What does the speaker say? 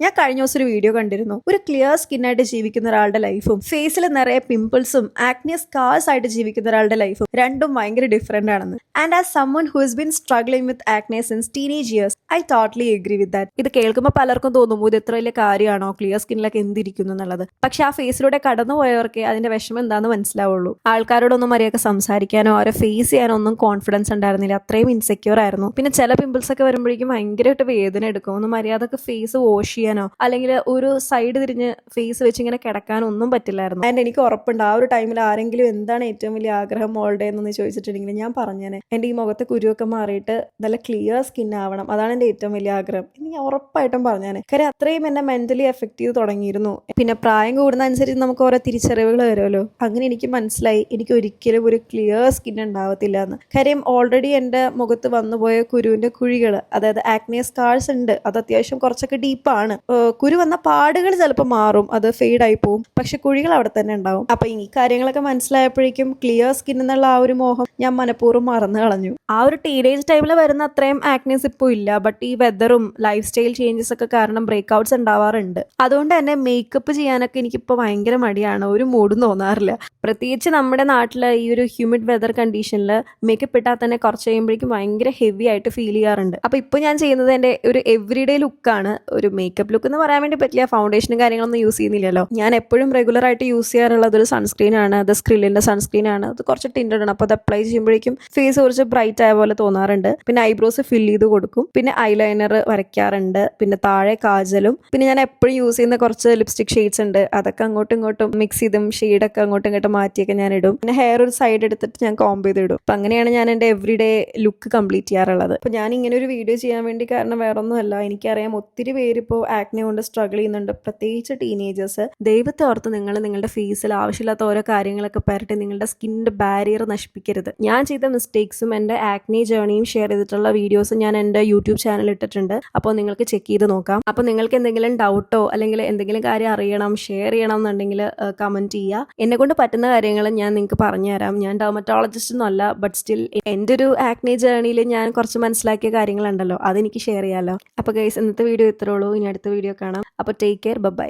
ഞാൻ കഴിഞ്ഞ ദിവസം ഒരു വീഡിയോ കണ്ടിരുന്നു. ഒരു ക്ലിയർ സ്കിന്നായിട്ട് ജീവിക്കുന്ന ഒരാളുടെ ലൈഫും ഫേസിൽ നിറയെ പിമ്പിൾസും ആക്നെ സ്കാർസ് ആയിട്ട് ജീവിക്കുന്ന ഒരാളുടെ ലൈഫും രണ്ടും ഭയങ്കര ഡിഫറെന്റ് ആണെന്ന്. And as someone who has been struggling with acne since teenage years, I totally agree with that. ഇത് കേൾക്കുമ്പോൾ പലർക്കും തോന്നും ഇത് എത്ര വലിയ കാര്യമാണോ, ക്ലിയർ സ്കിന്നിലൊക്കെ എന്തിരിക്കുന്നു എന്നുള്ളത്. പക്ഷെ ആ ഫേസിലൂടെ കടന്നുപോയവർക്ക് അതിന്റെ വിഷമം എന്താണെന്ന് മനസ്സിലാവുള്ളൂ. ആൾക്കാരോടൊന്നും മര്യാദ സംസാരിക്കാനോ അവരെ ഫേസ് ചെയ്യാനോ ഒന്നും കോൺഫിഡൻസ് ഉണ്ടായിരുന്നില്ല. അത്രയും ഇൻസെക്യൂർ ആയിരുന്നു. പിന്നെ ചില പിമ്പിൾസ് ഒക്കെ വരുമ്പോഴേക്കും ഭയങ്കരമായിട്ട് വേദന എടുക്കും. ഒന്ന് മര്യാദക്ക് ഫേസ് വാഷ് ചെയ്യാനോ അല്ലെങ്കിൽ ഒരു സൈഡ് തിരിഞ്ഞ് ഫേസ് വെച്ച് ഇങ്ങനെ കിടക്കാനോ ഒന്നും പറ്റില്ലായിരുന്നു. ആൻഡ് എനിക്ക് ഉറപ്പുണ്ട് ആ ഒരു ടൈമിൽ ആരെങ്കിലും എന്താണ് ഏറ്റവും വലിയ ആഗ്രഹം മോളുടെ എന്ന് ചോദിച്ചിട്ടുണ്ടെങ്കിൽ ഞാൻ പറഞ്ഞേനെ എൻ്റെ ഈ മുഖത്തെ കുരുവൊക്കെ മാറിയിട്ട് നല്ല ക്ലിയർ സ്കിൻ ആവണം, അതാണ് എൻ്റെ ഏറ്റവും വലിയ ആഗ്രഹം എന്ന് ഞാൻ ഉറപ്പായിട്ടും പറഞ്ഞേനെ. കാര്യം അത്രയും എന്നെ മെന്റലി എഫക്ട് ചെയ്ത് തുടങ്ങിയിരുന്നു. പിന്നെ പ്രായം കൂടുന്ന അനുസരിച്ച് നമുക്ക് ഓരോ തിരിച്ചറിവുകൾ വരുമല്ലോ. അങ്ങനെ എനിക്ക് മനസ്സിലായി എനിക്ക് ഒരിക്കലും ഒരു ക്ലിയർ സ്കിൻ ഉണ്ടാവത്തില്ല എന്ന്. കാര്യം ഓൾറെഡി എൻ്റെ മുഖത്ത് വന്നുപോയ കുരുവിന്റെ കുഴികൾ, അതായത് ആക്നെ സ്കാർസ് ഉണ്ട്. അത് അത്യാവശ്യം കുറച്ചൊക്കെ ഡീപ്പാണ്. കുരു വന്ന പാടുകൾ ചിലപ്പോൾ മാറും, അത് ഫെയ്ഡ് ആയി പോവും, പക്ഷെ കുഴികൾ അവിടെ തന്നെ ഉണ്ടാവും. അപ്പൊ ഈ കാര്യങ്ങളൊക്കെ മനസ്സിലായപ്പോഴേക്കും ക്ലിയർ സ്കിൻ എന്നുള്ള ആ ഒരു മോഹം ഞാൻ മനഃപൂർവ്വം മറന്നു കളഞ്ഞു. ആ ഒരു ടീനേജ് ടൈമിൽ വരുന്ന അത്രയും ആക്നീസ് ഇപ്പോൾ ഇല്ല. ബട്ട് ഈ വെതറും ലൈഫ് സ്റ്റൈൽ ചേഞ്ചസ് ഒക്കെ കാരണം ബ്രേക്ക്ഔട്ട്സ് ഉണ്ടാവാറുണ്ട്. അതുകൊണ്ട് തന്നെ മേക്കപ്പ് ചെയ്യാനൊക്കെ എനിക്കിപ്പോൾ ഭയങ്കര മടിയാണ്, ഒരു മൂഡും തോന്നാറില്ല. പ്രത്യേകിച്ച് നമ്മുടെ നാട്ടിൽ ഈ ഒരു ഹ്യൂമിഡ് വെതർ കണ്ടീഷനിൽ മേക്കപ്പ് ഇട്ടാൽ തന്നെ കുറച്ച് കഴിയുമ്പോഴേക്കും ഭയങ്കര ഹെവി ആയിട്ട് ഫീൽ ചെയ്യാറുണ്ട്. അപ്പൊ ഇപ്പോൾ ഞാൻ ചെയ്യുന്നത് എൻ്റെ ഒരു എവറിഡേ ലുക്കാണ്. ഒരു മേക്കപ്പ് ലുക്ക് എന്ന് പറയാൻ വേണ്ടി പറ്റില്ല, ഫൗണ്ടേഷനും കാര്യങ്ങളൊന്നും യൂസ് ചെയ്യുന്നില്ലല്ലോ. ഞാൻ എപ്പോഴും റെഗുലർ ആയിട്ട് യൂസ് ചെയ്യാറുള്ളത് ഒരു സൺസ്ക്രീൻ ആണ്. അത് സ്ക്രില്ലിന്റെ സൺസ്ക്രീൻ ആണ്. അത് കുറച്ച് ടിൻറ്റഡ് ആണ്. അപ്പോൾ അത് അപ്ലൈ ചെയ്യുമ്പോഴേക്കും ഫേസ് കുറച്ച് ബ്രൈറ്റ് ആയ പോലെ തോന്നാറുണ്ട്. പിന്നെ ഐബ്രോസ് ഫിൽ ചെയ്ത് കൊടുക്കും. പിന്നെ ഐലൈനർ വരയ്ക്കാറുണ്ട്. പിന്നെ താഴെ കാജലും. പിന്നെ ഞാൻ എപ്പോഴും യൂസ് ചെയ്യുന്ന കുറച്ച് ലിപ്സ്റ്റിക് ഷെയ്ഡ്സ് ഉണ്ട്. അതൊക്കെ അങ്ങോട്ടും ഇങ്ങോട്ടും മിക്സ് ചെയ്തും ഷെയ്ഡൊക്കെ അങ്ങോട്ടും ഇങ്ങോട്ടും മാറ്റിയൊക്കെ ഞാൻ ഇടും. പിന്നെ ഹെയർ ഒരു സൈഡ് എടുത്തിട്ട് ഞാൻ കോംബ് ചെയ്ത് ഇടും. അപ്പം അങ്ങനെയാണ് ഞാൻ എൻ്റെ എവറിഡേ ലുക്ക് കംപ്ലീറ്റ് ചെയ്യാറുള്ളത്. അപ്പോൾ ഞാൻ ഇങ്ങനെ ഒരു വീഡിയോ ചെയ്യാൻ വേണ്ടി കാരണം വേറൊന്നുമല്ല, എനിക്കറിയാം ഒത്തിരി പേര് ഇപ്പോൾ ആക്നെ കൊണ്ട് സ്ട്രഗിൾ ചെയ്യുന്നുണ്ട്, പ്രത്യേകിച്ച് ടീനേജേഴ്സ്. ദൈവത്തെ ഓർത്ത് നിങ്ങൾ നിങ്ങളുടെ ഫേസിൽ ആവശ്യമില്ലാത്ത ഓരോ കാര്യങ്ങളൊക്കെ പരട്ടി നിങ്ങളുടെ സ്കിന്നിന്റെ ബാരിയർ നശിപ്പിക്കരുത്. ഞാൻ ചെയ്ത മിസ്റ്റേക്സും എൻ്റെ ആക്നെ ജേർണിയും ഷെയർ ചെയ്തിട്ടുള്ള വീഡിയോസ് ഞാൻ എൻ്റെ യൂട്യൂബ് ചാനൽ ഇട്ടിട്ടുണ്ട്. അപ്പോൾ നിങ്ങൾക്ക് ചെക്ക് ചെയ്ത് നോക്കാം. അപ്പോൾ നിങ്ങൾക്ക് എന്തെങ്കിലും ഡൗട്ടോ അല്ലെങ്കിൽ എന്തെങ്കിലും കാര്യം അറിയണം, ഷെയർ ചെയ്യണം എന്നുണ്ടെങ്കിൽ കമന്റ് ചെയ്യുക. എന്നെ കൊണ്ട് പറ്റുന്ന കാര്യങ്ങൾ ഞാൻ നിങ്ങൾക്ക് പറഞ്ഞുതരാം. ഞാൻ ഡെർമറ്റോളജിസ്റ്റ് ഒന്നും അല്ല, ബട്ട് സ്റ്റിൽ എൻ്റെ ഒരു ആക്നെ ജേർണിയിൽ ഞാൻ കുറച്ച് മനസ്സിലാക്കിയ കാര്യങ്ങളുണ്ടല്ലോ, അതെനിക്ക് ഷെയർ ചെയ്യാമല്ലോ. അപ്പോൾ ഗൈസ്, ഇന്നത്തെ വീഡിയോ ഇത്രേ ഉള്ളൂ. ഇനി അടുത്ത വീഡിയോ കാണാം. അപ്പോൾ ടേക്ക് കെയർ, ബൈ.